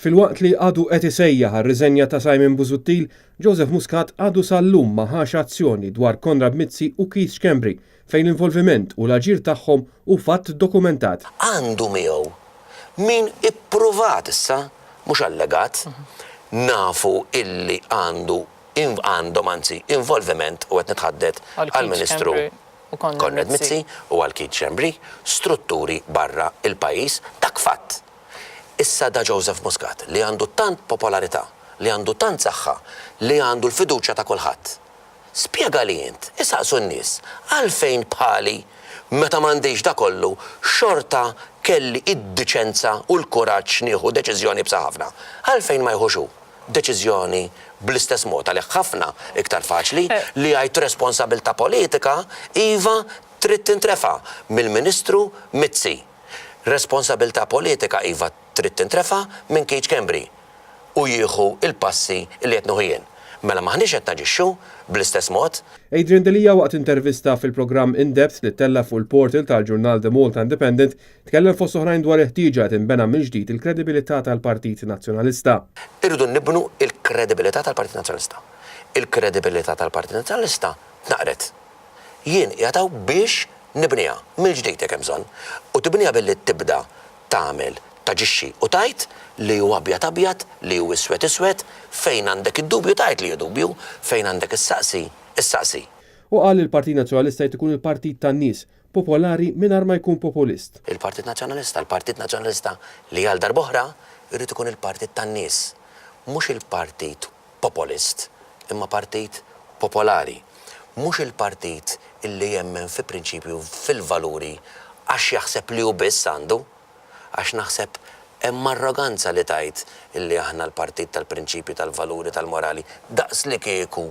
Filwaqt li għadu qed isejjaħ għar-riżenja ta' Simon Busuttil, Joseph Muscat għadu sal-lum ma ħax azzjoni dwar Konrad Mizzi u Keith Schembri fejn l-involviment u l-aġir tagħhom u fatt dokumentat. Għandu miegħu min ippruvat issa mhux allegat nafu illi għandhom anzi involviment u qed nitħaddet għall-Ministru Konrad Mizzi u għal Keith Schembri strutturi barra il-pajjiż dak fatt. Issa da Joseph Muscat li għandu tant popolarità, li għandu tant saħħa, li għandu l-fiduċja ta' kulħadd. Spjega li int, isaqsu n-nies, għalfejn bħali meta m'għandix da kollu xorta kelli id-diċenza u l-kuraġġ nieħu deċiżjoni b'sa ħafna. Għalfejn ma jħuxu deċiżjoni bl-istess mod għalhekk ħafna iktar faċli li għajt responsabilità politika iva trid tintrefa' mill-Ministru Mizzi. Responsabilità politika iva trid tintrefa' minn Keith Schembri u jieħu il-passi li qed nieħu jien. Mela maħniex qed naġixxu bl-istess mod. Adrian Delija waqt intervista fil-programm In-Depth li tella fuq il-portal tal-ġurnal The Malta Independent tkellem fost oħrajn dwar ħtieġa tinbena minn ġdid il-kredibilità tal-Partit Nazzjonalista. Irridu nibnu il-kredibilità tal-Partit Nazzjonalista. Il-kredibilità tal-Partit Nazzjonalista naqret. Jien jagħtaw biex nibnija mill-ġdid jekk hemm bżonn u tibnija billi tibda tagħmel taġixxi u tajt li huwa abjad li hu iswed fejn għandek id-dubju tajt li hu dubju fejn għandek is-saqsi. U qal il-Partit Nazzjonalista jrid ikun il-partit tan-nies popolari mingħajr ma jkun populist. Il-Partit Nazzjonalista li għal darb'oħra jrid ikun il-partit tan-nies, mhux il-partit populist, imma partit popolari. Mhux il-partit illi jemmen fi prinċipju fil-valuri għax jaħseb li hu biss għandu, għax naħseb hemm arroganza li tajt illi aħna l-partit tal-prinċipju tal-valuri tal-morali daqs li kieku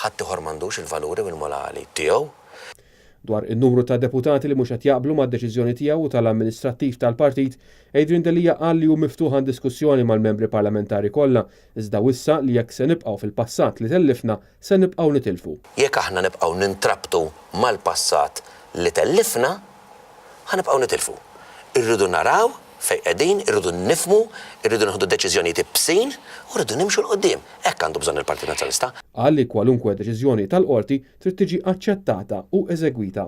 ħadd ieħor m'għandux il-valuri u l-morali tiegħu. Dwar in-numru ta' deputati li mhux qed jaqblu mad-deċiżjoni tiegħu u tal-amministrattiv tal-partit, Adrian Delija qal li hu miftuħ diskussjoni mal-membri parlamentari kollha, iżda wissa li jekk se nibqgħu fil-passat li tellifna se nibqgħu nitilfu. Jekk aħna nibqgħu nintrabtu mal-passat li tellifna, ħanibqgħu nitilfu. Irridu naraw fejn qegħdin, irridu nifhmu, irridu nieħdu deċiżjonijiet bsin u rridu nimxu l-qudiem. Hekk għandu bżonn il-Partit Nazzjonalista. Qal li kwalunkwe deċiżjoni tal-qorti trid tiġi aċċettata u eżegwita.